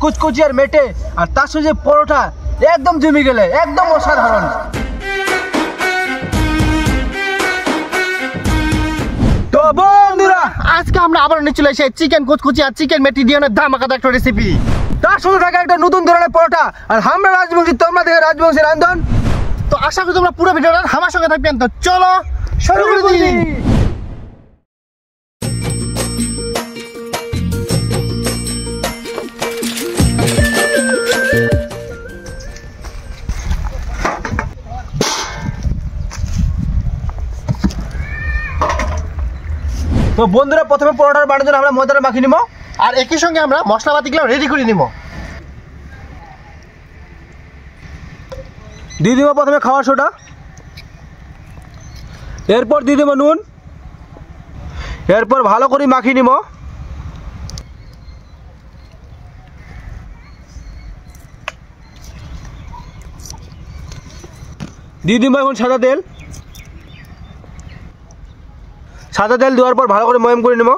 কুচকুচি আর মেটে আর তার সাথে পরোটা একদম জমে গেলে একদম অসাধারণ। তো বন্ধুরা আজকে আমরা আবার নিয়ে চলে এসেছি চিকেন কুচকুচি আর চিকেন মেটি দিয়ে ধামাকাদার একটা রেসিপি। তার সাথে থাকে একটা নতুন ধরনের পরোটা আর আমরা রাজবংশী, তোমরা দেখে রাজবংশী রান্ধন। তো আশা করি তোমরা পুরো ভিডিওটা আমার সঙ্গে থাকবেন। তো চলো শুরু করে দিই। তো বন্ধুরা প্রথমে পরোটার বানানোর জন্য আমরা ময়দাটা মাখিয়ে নিব আর একই সঙ্গে আমরা মশলাপাতিগুলো রেডি করে নিব। দিয়ে দিব প্রথমে খাওয়ার সোডা, এরপর দিয়ে দেবো নুন, এরপর ভালো করে মাখিয়ে নিব। দিয়ে দিব এখন সাদা তেল। সাদা তেল দেওয়ার পর ভালো করে ময়ম করে নেব।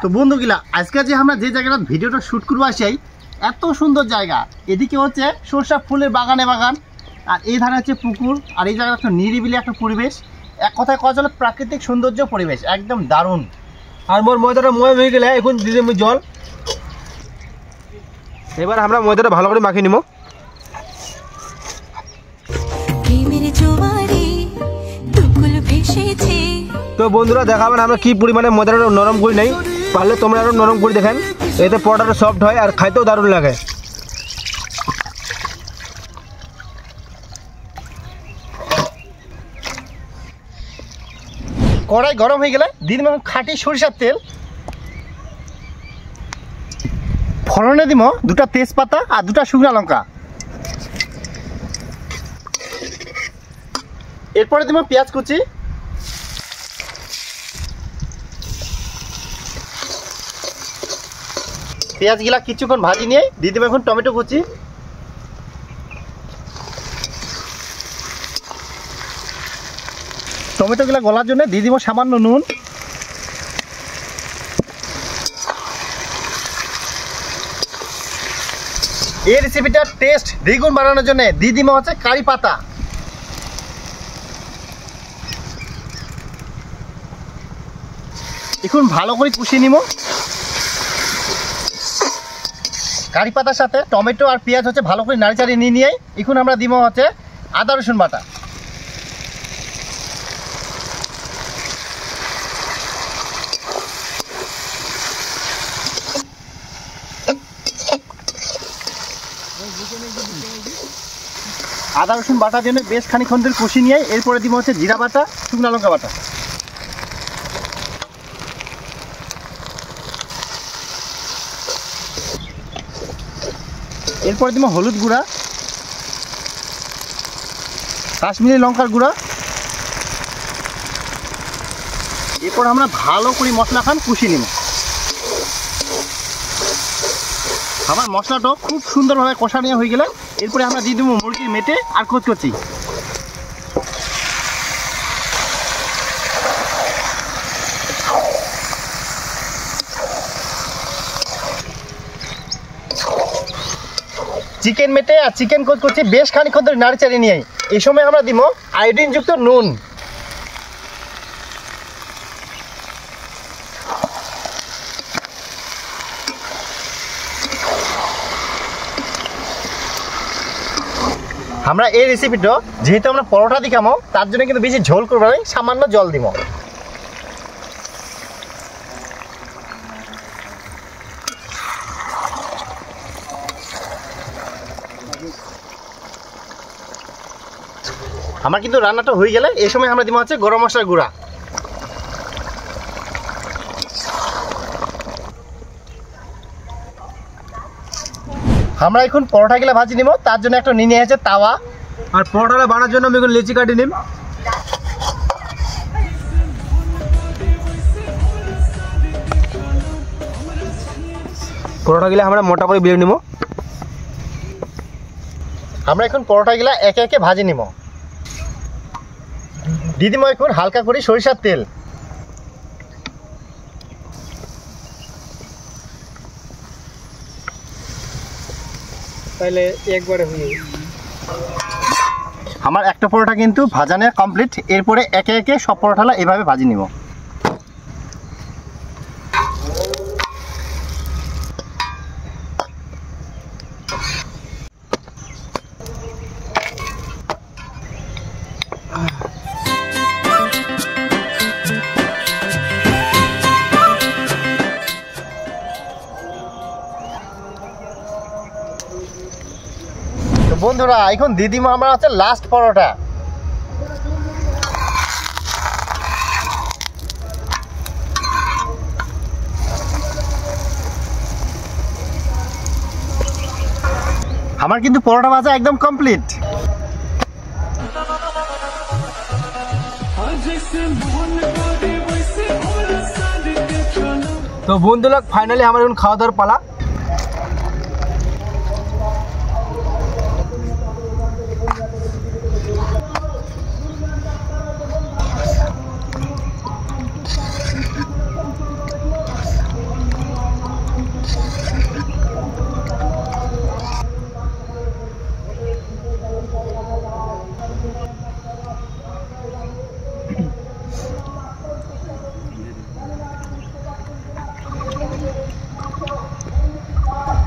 তো বন্ধুগুলা আজকে যে আমরা যে জায়গাটা ভিডিওটা শ্যুট করবো আসি, এত সুন্দর জায়গা। এদিকে হচ্ছে সরষা ফুলের বাগানে বাগান, আর এই ধারে হচ্ছে পুকুর, আর এই জায়গাটা একটা নিরিবিলি একটা পরিবেশ। এক কথায় কথা চলে প্রাকৃতিক সৌন্দর্য পরিবেশ, একদম দারুণ। আর মোর ময়দাটা ময়ম হয়ে গেলে এখন দিয়ে দেবো জল। এবার আমরা ময়দাটা ভালো করে মাখিয়ে নিব। তো বন্ধুরা দেখাবেন আমরা কি পরিমাণে ময়দাটা নরম করে নেই, পারলে তোমরা আরো নরম করে দেখেন, এতে পরোটাটা সফট হয় আর খাইতেও দারুণ লাগে। কড়াই গরম হয়ে গেলে দিয়ে দিব খাঁটি সরিষার তেল। ফোড়নে দিব দুটা তেজপাতা আর দুটা শুকনো লঙ্কা। এরপরে দিব পেঁয়াজ কুচি, পেঁয়াজগুলা কিছুক্ষণ ভাজি নিয়ে দিয়ে দেবো এখন টমেটো কুচি। টমেটোগুলা গলার জন্য দিয়ে দিব সামান্য নুন। এই রেসিপিটার টেস্ট দ্বিগুণ বাড়ানোর জন্য দিয়ে দিব হচ্ছে কারি পাতা। এখন ভালো করে কষিয়ে নিব। কারি পাতার সাথে টমেটো আর পেঁয়াজ হচ্ছে ভালো করে নাড়িচাড়ি নিয়ে এখন আমরা দিব হচ্ছে আদা রসুন বাটা। আদা রসুন বাটার জন্য বেশ খানিকক্ষণ ধরে কষিয়ে নিয়ে এরপরে দিব হচ্ছে জিরা বাটা, শুকনো লঙ্কা বাটা। এরপরে দিব হলুদ গুঁড়া, কাশ্মীরি লঙ্কার গুঁড়া। এরপর আমরা ভালো করে মশলা কষিয়ে নিব। আমার মশলাটা খুব সুন্দরভাবে কষানো হয়ে গেলে এরপরে আমরা দিয়ে দেবো মুরগির মেটে আর কচকচি। চিকেন মেটে আর চিকেন কচকচি বেশ খানিকক্ষণ ধরে নাড়িচাড়ি নিয়ে এই সময় আমরা দিব আয়োডিনযুক্ত নুন। আমরা এই রেসিপিটা যেহেতু আমরা পরোটা দিয়ে খাবো তার জন্য কিন্তু বেশি ঝোল করবো না, সামান্য জল দিব। আমার কিন্তু রান্নাটা হয়ে গেলে এই সময় আমরা দিব হচ্ছে গরম মশলার গুঁড়া। আমরা এখন পরোটাগুলো ভাজি নিব, তার জন্য একটা নিয়ে আছে তাওয়া। আর পরোটাটা বানানোর জন্য আমি এখন লেচি কাটি নিব। পরোটাগুলো আমরা মোটা করে বেলে নিব। আমরা এখন পরোটাগুলা একে একে ভাজি নিব। দিয়ে দিব এখন হালকা করে সরিষার তেল। তাহলে একবারে হয়ে আমার একটা পরোটা কিন্তু ভাজানো কমপ্লিট। এরপরে একে একে সব পরোটাগুলো এভাবে ভাজি নিব। তো বন্ধুরা এখন দিদিমা আমার হচ্ছে লাস্ট পরোটা। আমার কিন্তু পরোটা ভাজা একদম কমপ্লিট। তো বন্ধুরা ফাইনালি আমার এখন খাওয়া দাওয়ার পালা।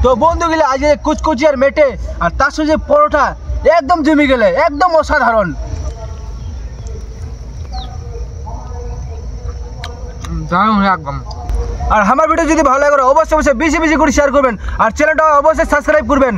তো বন্ধুগুলো আজকে কুচকুচি আর মেটে আর তার সঙ্গে পরোটা একদম জমে গেলে একদম অসাধারণ। একদম। আর আমার ভিডিও যদি ভালো লাগে অবশ্যই বেশি বেশি করে শেয়ার করবেন আর চ্যানেলটা অবশ্যই সাবস্ক্রাইব করবেন।